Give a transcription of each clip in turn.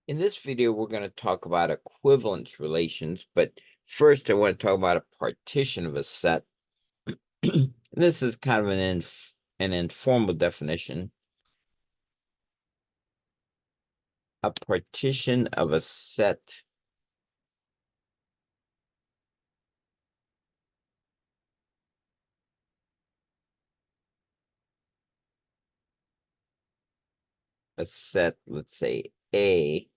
In this video, we're going to talk about equivalence relations, but first I want to talk about a partition of a set. This is kind of an informal definition. A partition of a set let's say A,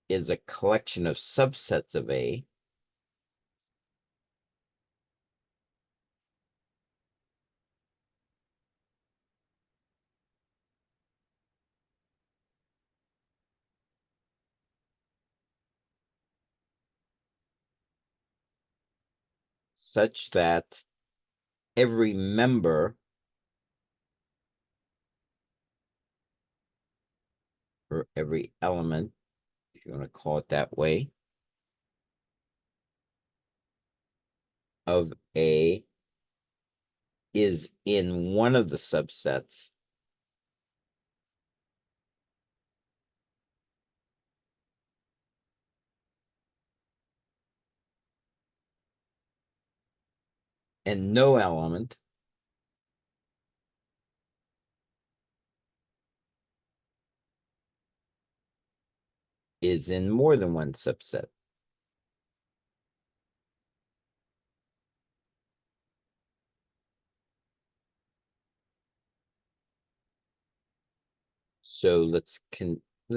is a collection of subsets of A such that every member or every element, if you want to call it that way, of A is in one of the subsets and no element is in more than one subset. So let's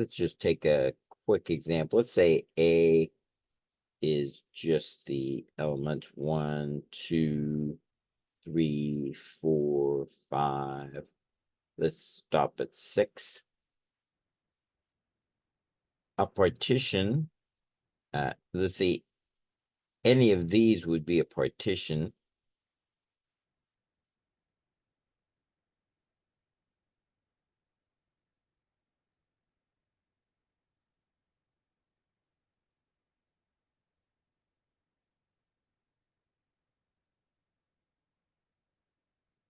just take a quick example. Let's say A is just the element 1, 2, 3, 4, 5. Let's stop at 6. A partition, let's see, any of these would be a partition.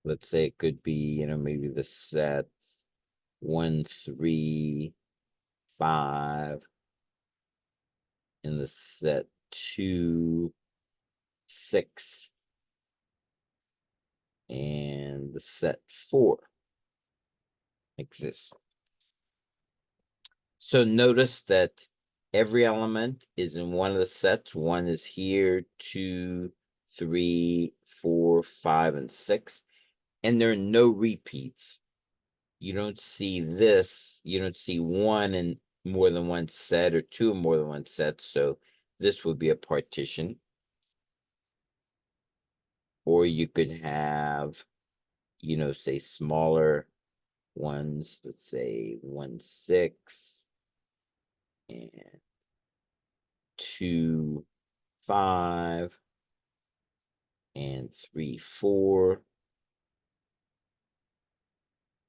Let's say it could be, maybe the set 1, 3, 5, and the set 2, 6, and the set 4, like this. So notice that every element is in one of the sets. 1 is here, 2, 3, 4, 5, and 6. And there are no repeats. You don't see this. You don't see 1 in more than one set or 2 in more than one set. So this would be a partition. Or you could have, say smaller ones. Let's say 1, 6 and 2, 5 and 3, 4.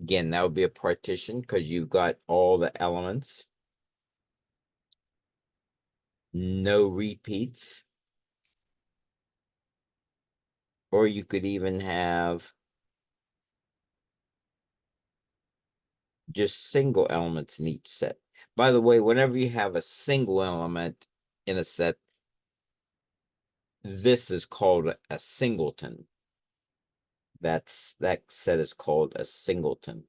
Again, that would be a partition because you've got all the elements. No repeats. Or you could even have just single elements in each set. By the way, whenever you have a single element in a set, this is called a singleton. That set is called a singleton.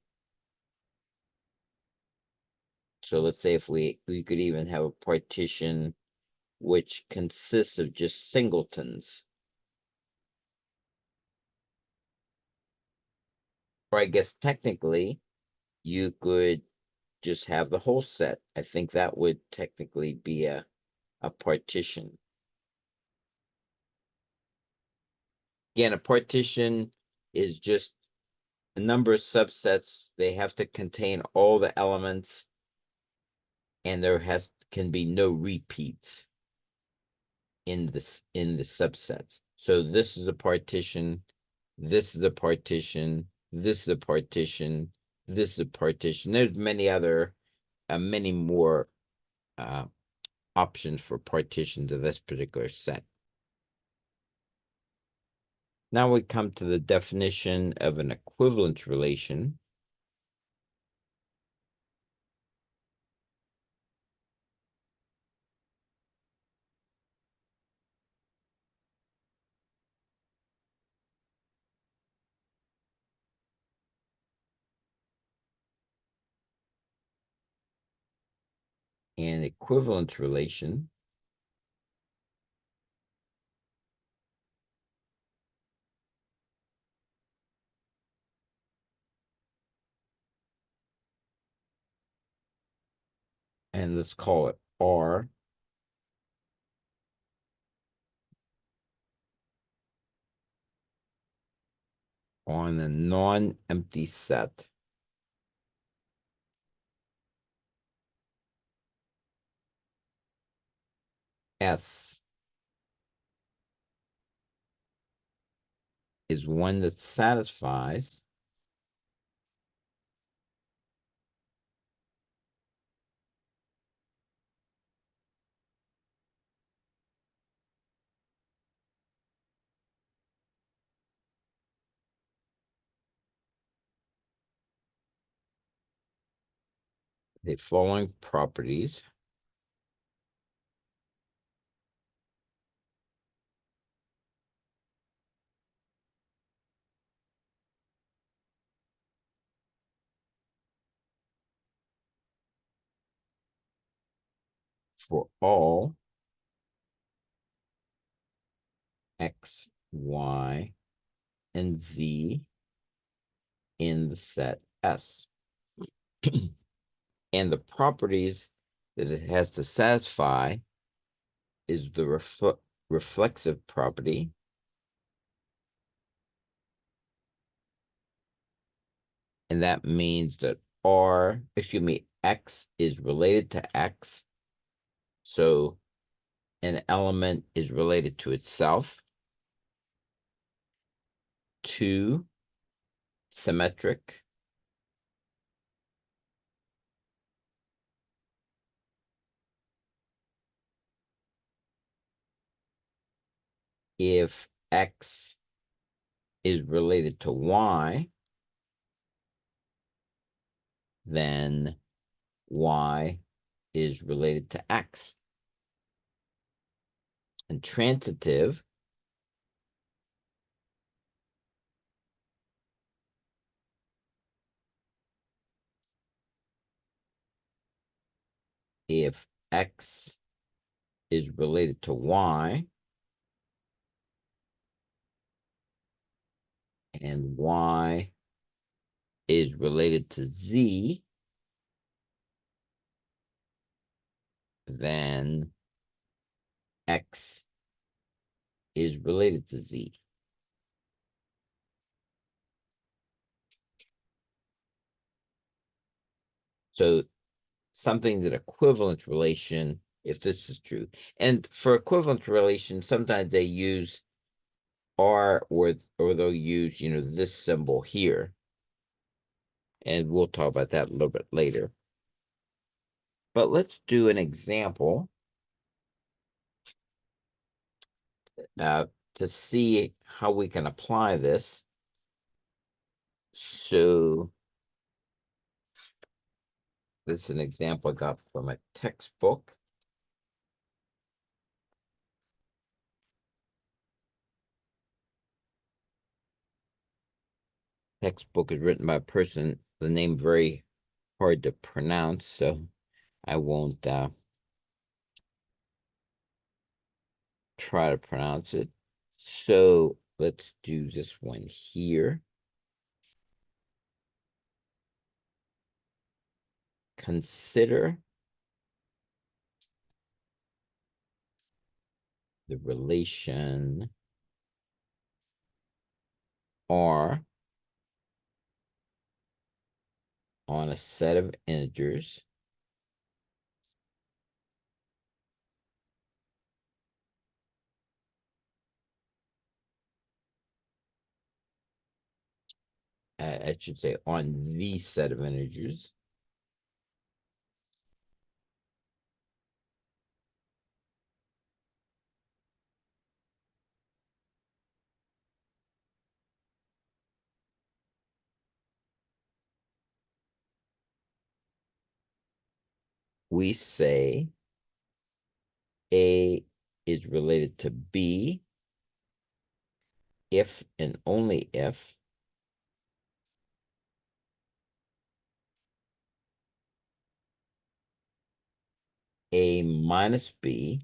So let's say if we could even have a partition which consists of just singletons. Or I guess technically you could just have the whole set. I think that would technically be a partition. Again, a partition is just a number of subsets. They have to contain all the elements, and there can be no repeats in the subsets. So this is a partition, this is a partition, this is a partition, this is a partition. There's many more options for partitions of this particular set. Now we come to the definition of an equivalence relation. an equivalence relation and let's call it R on a non-empty set S is one that satisfies the following properties. For all X, Y, and Z in the set S. And the properties that it has to satisfy is the reflexive property, and that means that X is related to X, so an element is related to itself. 2, symmetric. If X is related to Y, then Y is related to X. And transitive, if X is related to Y and Y is related to Z, then X is related to Z. So something's an equivalence relation if this is true. And for equivalence relation, sometimes they use R or they'll use, this symbol here. And we'll talk about that a little bit later. But let's do an example to see how we can apply this. So this is an example I got from a textbook. Textbook is written by a person, the name very hard to pronounce, so I won't try to pronounce it. So let's do this one here. Consider the relation R on a set of integers I should say on the set of integers we say A is related to B if and only if A minus B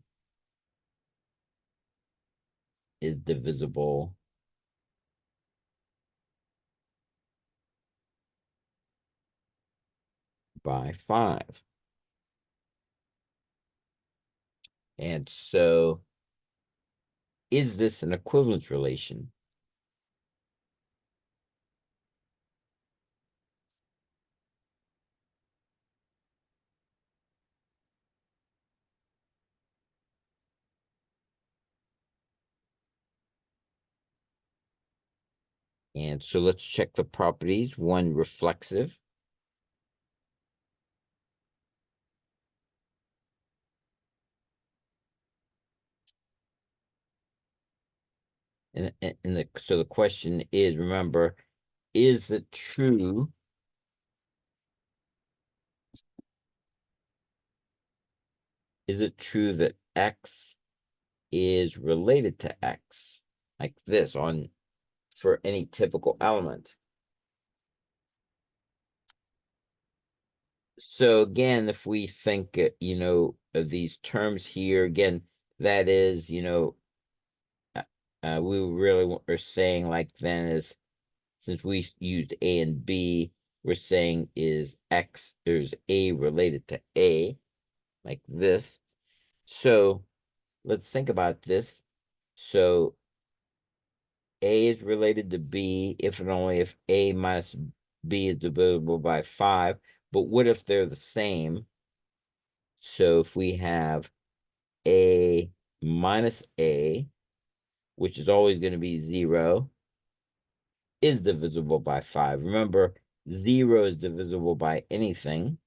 is divisible by 5. And so, is this an equivalence relation? And so let's check the properties. One, reflexive. So the question is, remember, is it true? Is it true that X is related to X like this for any typical element? So again, if we think, of these terms here, again, that is, we really are saying like then is, since we used A and B, we're saying is A related to A, like this. So let's think about this. So A is related to B if and only if A minus B is divisible by 5. But what if they're the same? So if we have A minus A, which is always going to be 0, is divisible by 5. Remember, 0 is divisible by anything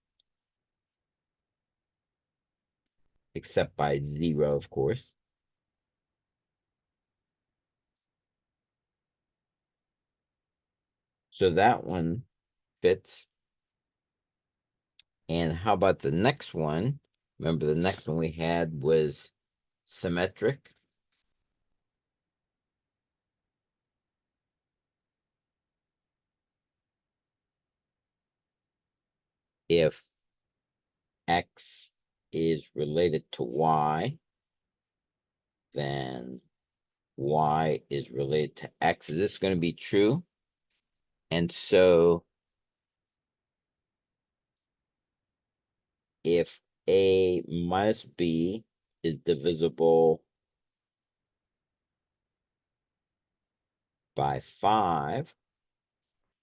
except by 0, of course. So that one fits. And how about the next one? Remember, the next one we had was symmetric. If X is related to Y, then Y is related to X. Is this going to be true? And so if A minus B is divisible by 5,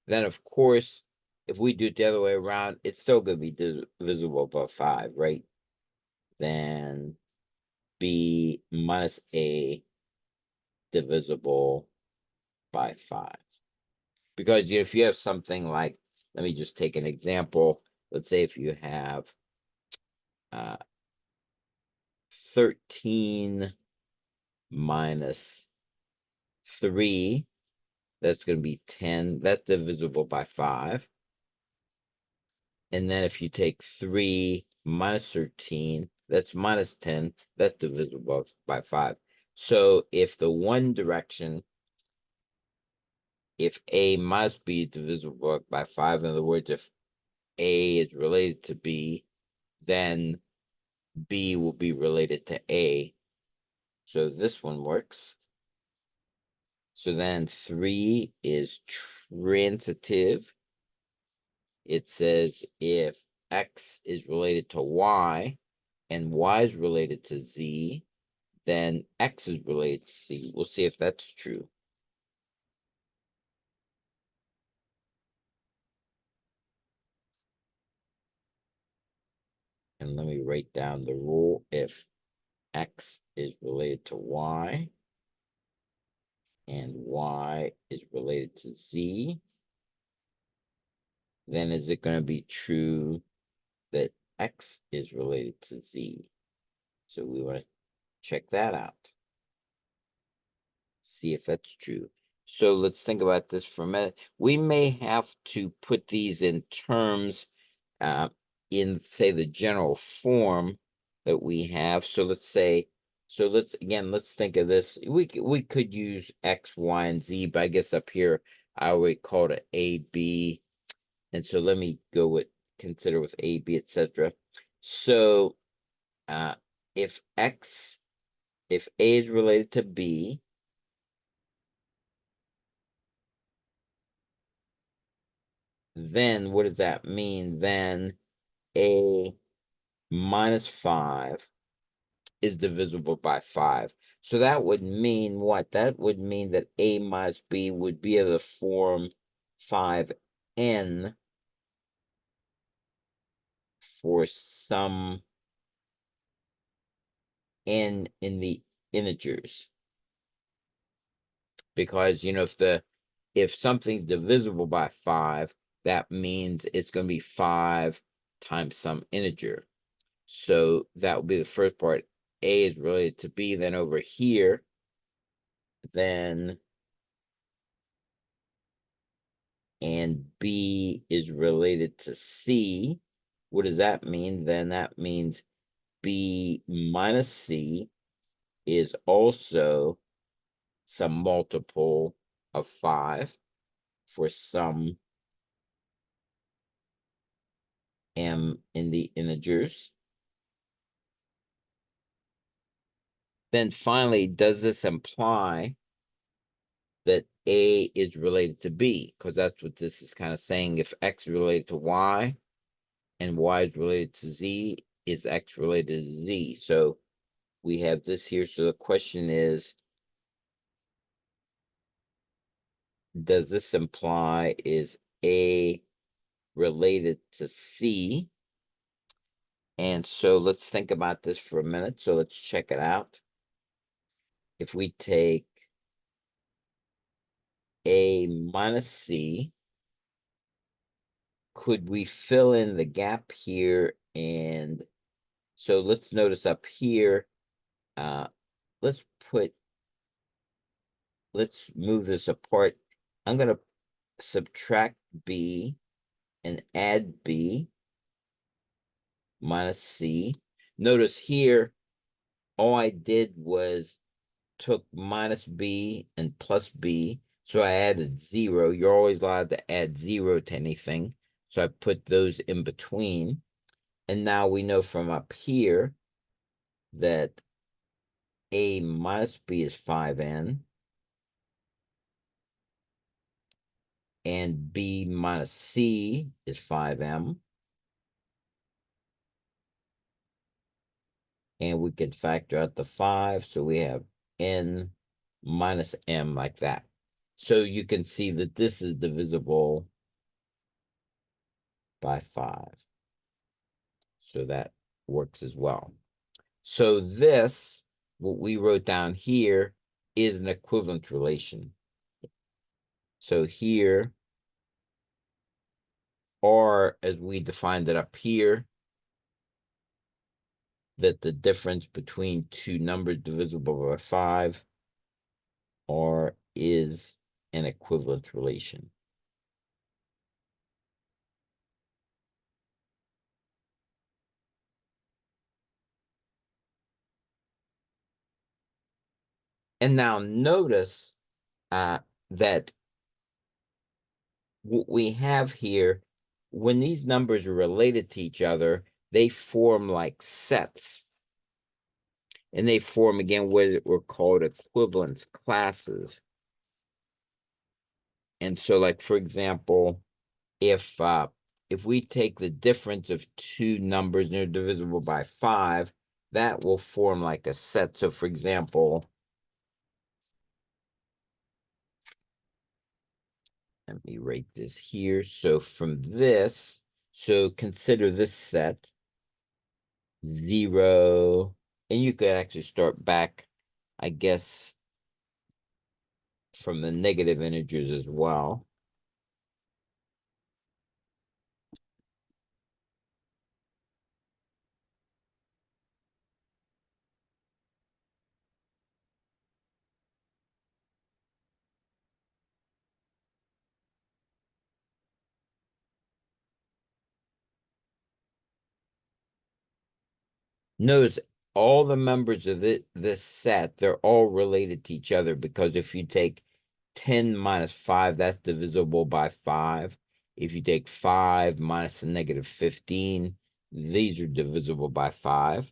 then of course, if we do it the other way around, it's still going to be divisible by 5, right? Then B minus A divisible by 5. Because if you have something like, let me just take an example. Let's say if you have 13 minus 3, that's going to be 10. That's divisible by 5. And then if you take 3 minus 13, that's minus 10. That's divisible by 5. So if the one direction, if A minus B is divisible by 5, in other words, if A is related to B, then B will be related to A. So this one works. So then 3 is transitive. It says if X is related to Y and Y is related to Z, then X is related to Z. We'll see if that's true. And let me write down the rule. If X is related to Y and Y is related to Z, then is it going to be true that X is related to Z? So we want to check that out. See if that's true. So let's think about this for a minute. We may have to put these in terms in, say, the general form that we have. So let's say, let's think of this. We could use X, Y, and Z, but I guess up here I would call it A, B. And so let me go with consider with A, B, etc. So if if A is related to B, then what does that mean? Then A minus 5 is divisible by 5. So that would mean what? That would mean that A minus B would be of the form 5n for some n in the integers. Because, if something's divisible by 5, that means it's going to be 5 times some integer. So that would be the first part. A is related to B. Then over here, then and B is related to C. What does that mean? Then that means B minus C is also some multiple of 5 for some m in the integers. Then finally, does this imply that A is related to B? Because that's what this is kind of saying. If X is related to Y and Y is related to Z, is X related to Z? So we have this here. So the question is, does this imply is A related to C? And so let's think about this for a minute. So let's check it out. If we take A minus C, could we fill in the gap here? And so let's notice up here, let's move this apart. I'm going to subtract B and add B minus C. Notice here, all I did was took minus B and plus B. So I added 0. You're always allowed to add 0 to anything. So I put those in between. And now we know from up here that A minus B is 5n. And B minus C is 5m. And we can factor out the 5. So we have n minus m like that. So you can see that this is divisible by 5. So that works as well. So this, what we wrote down here, is an equivalence relation. So here, or as we defined it up here, that the difference between two numbers divisible by 5 or is an equivalence relation. And now notice that what we have here, when these numbers are related to each other, they form like sets. And they form, again, what were called equivalence classes. And so, like, for example, if we take the difference of two numbers and they're divisible by 5, that will form like a set. So, for example, let me write this here. So from this, so consider this set 0, and you could actually start back, I guess, from the negative integers as well. Notice all the members of this set, they're all related to each other, because if you take 10 minus 5, that's divisible by 5. If you take 5 minus a negative 15, these are divisible by 5.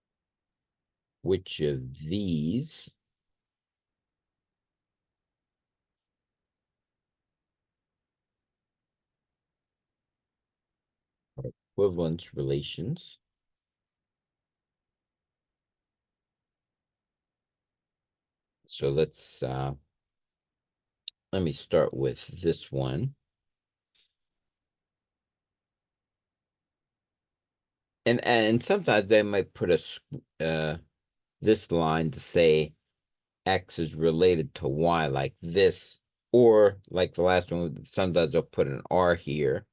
which of these are equivalence relations. So let's let me start with this one. And sometimes they might put a this line to say X is related to Y like this, or like the last one, sometimes they'll put an R here.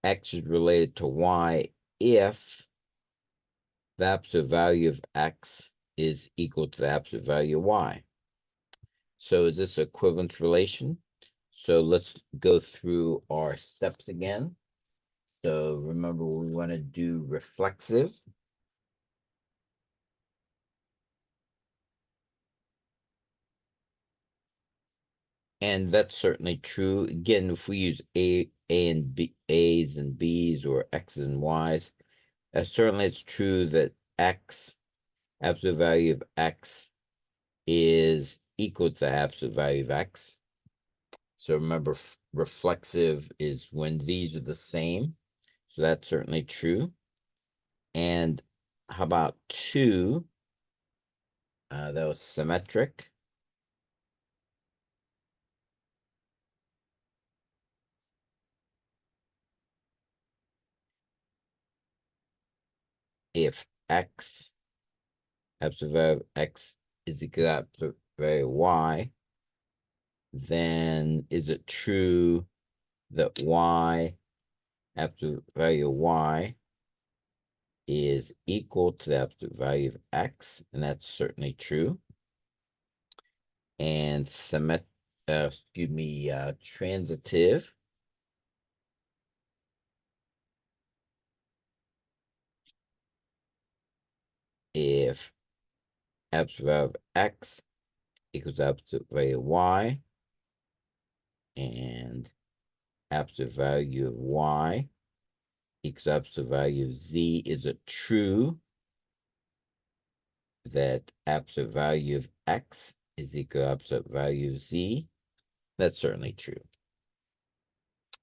X is related to Y if the absolute value of X is equal to the absolute value of Y. So is this an equivalence relation? So let's go through our steps again. So remember, we want to do reflexive. And that's certainly true. Again, if we use A and B, A's and B's, or X's and Y's, certainly it's true that X, absolute value of X, is equal to the absolute value of X. So remember, reflexive is when these are the same. So that's certainly true. And how about 2? That was symmetric. If X, absolute value of X, is equal to absolute value of Y, then is it true that Y, absolute value of Y, is equal to the absolute value of X? And that's certainly true. And transitive, if absolute value of X equals absolute value of Y, and absolute value of Y equals absolute value of Z, is it true that absolute value of X is equal to absolute value of Z? That's certainly true.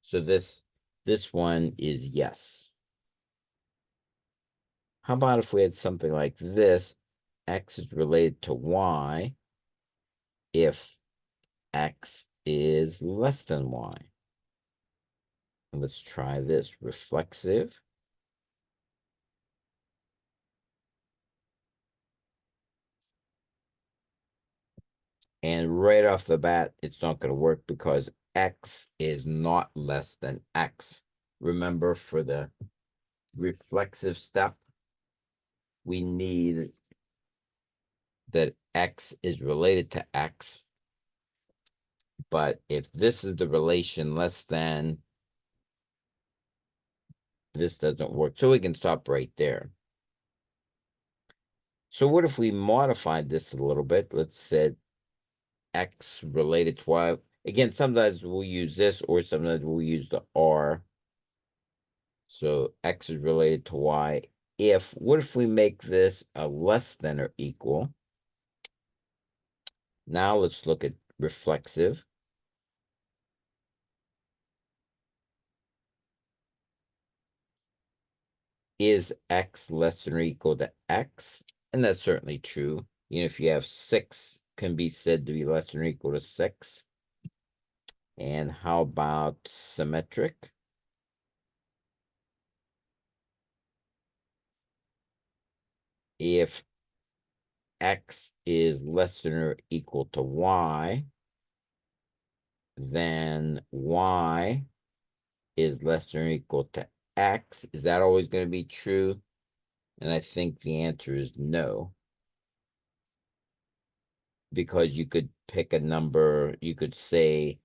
So this one is yes. How about if we had something like this? X is related to Y if X is less than Y. And let's try this. Reflexive. And right off the bat, it's not going to work because X is not less than X. Remember, for the reflexive step, we need that X is related to X. But if this is the relation less than, this doesn't work. So we can stop right there. So what if we modified this a little bit? Let's say X related to Y. Again, sometimes we'll use this, or sometimes we'll use the R. So X is related to Y. What if we make this a less than or equal? Now let's look at reflexive. Is X less than or equal to X? And that's certainly true. If you have 6, can be said to be less than or equal to 6. And how about symmetric? If X is less than or equal to Y, then Y is less than or equal to X. Is that always going to be true? And I think the answer is no. Because you could pick a number, you could say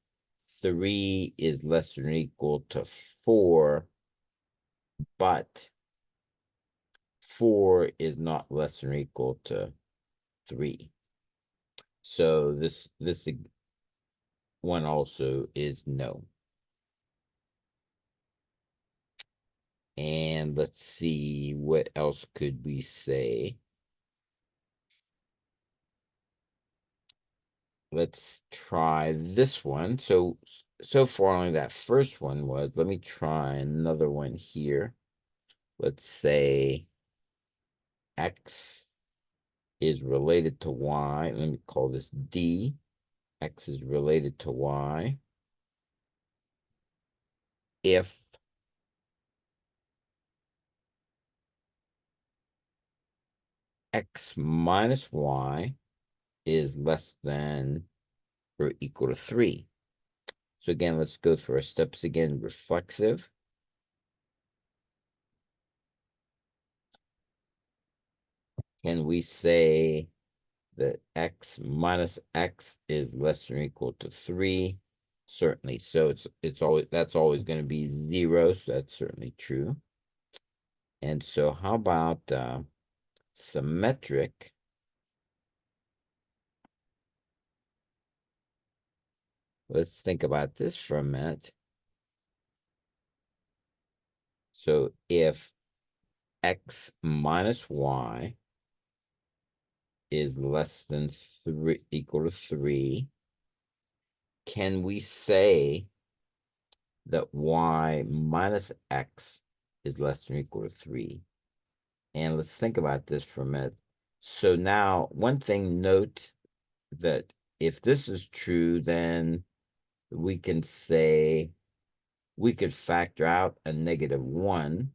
3 is less than or equal to 4, but 4 is not less than or equal to 3. So this one also is no. And let's see, what else could we say? Let's try this one. So far only that first one was. Let me try another one here. Let's say X is related to Y. Let me call this D. X is related to Y. If X minus Y is less than or equal to 3. So again, let's go through our steps again. Reflexive. Can we say that X minus X is less than or equal to 3? Certainly. So it's always, that's always going to be 0. So that's certainly true. And so how about symmetric? Let's think about this for a minute. So if X minus Y is less than 3, equal to 3, can we say that Y minus X is less than or equal to 3? And let's think about this for a minute. So now, one thing, note that if this is true, then we can say we could factor out a -1.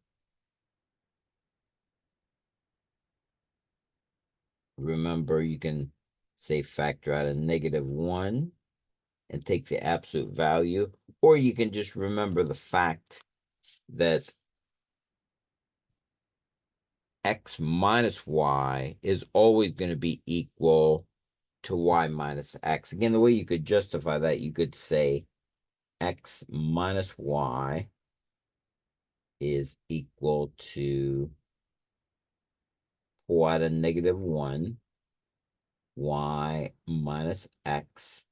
Remember, you can say factor out a -1 and take the absolute value, or you can just remember the fact that X minus Y is always going to be equal to Y minus X. Again, the way you could justify that, you could say X minus Y is equal to pull out a -1, Y minus X,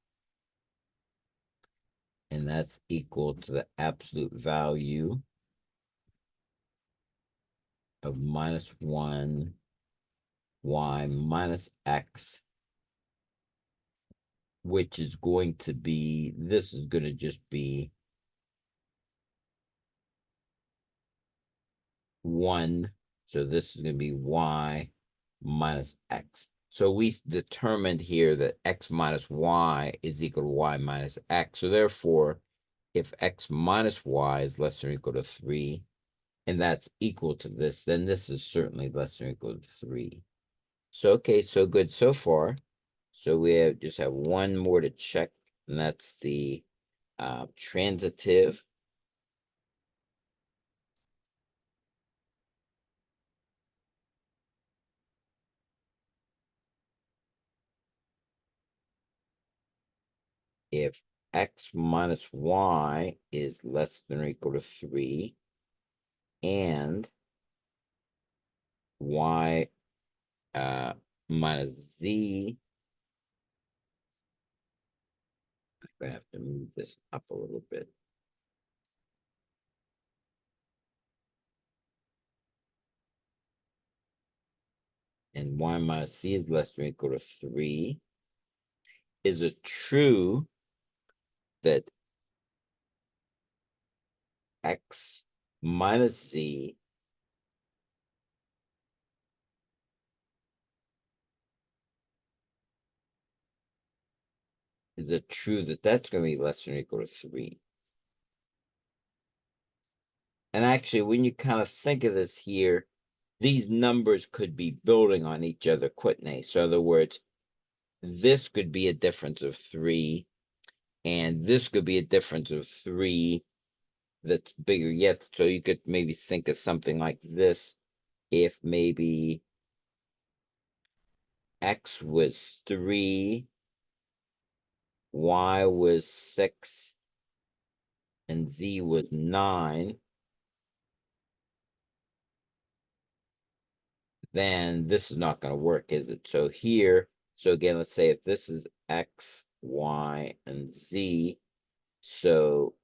and that's equal to the absolute value of -1 Y minus X, which is going to be, this is going to just be 1. So this is going to be Y minus X. So we determined here that X minus Y is equal to Y minus X. So therefore, if X minus Y is less than or equal to 3, and that's equal to this, then this is certainly less than or equal to 3. So, okay, so good so far. So we just have one more to check, and that's the transitive. If X minus Y is less than or equal to 3, and Y minus Z, I'm gonna have to move this up a little bit. And Y minus Z is less than or equal to 3. Is it true that X minus Z is it true that that's going to be less than or equal to 3? And actually, when you kind of think of this here, these numbers could be building on each other quite nice. So in other words, this could be a difference of 3, and this could be a difference of 3 that's bigger yet. So you could maybe think of something like this. If maybe X was 3, Y was 6, and Z was 9, then this is not going to work, is it? So here, so again, let's say if this is X, Y, and Z, so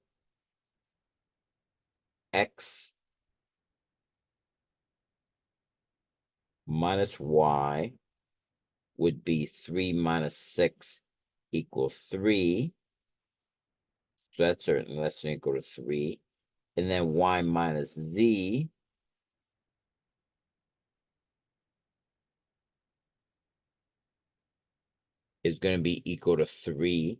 X minus y would be 3 minus 6 equals 3. So that's certainly less than or equal to 3. And then y minus z is going to be equal to 3.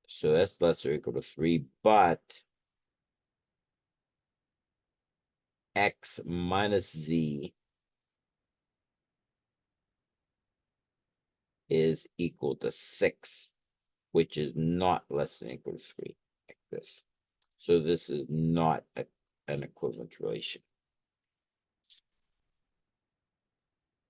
So that's less or equal to 3, but x minus z is equal to 6, which is not less than or equal to 3, like this. So this is not an equivalence relation.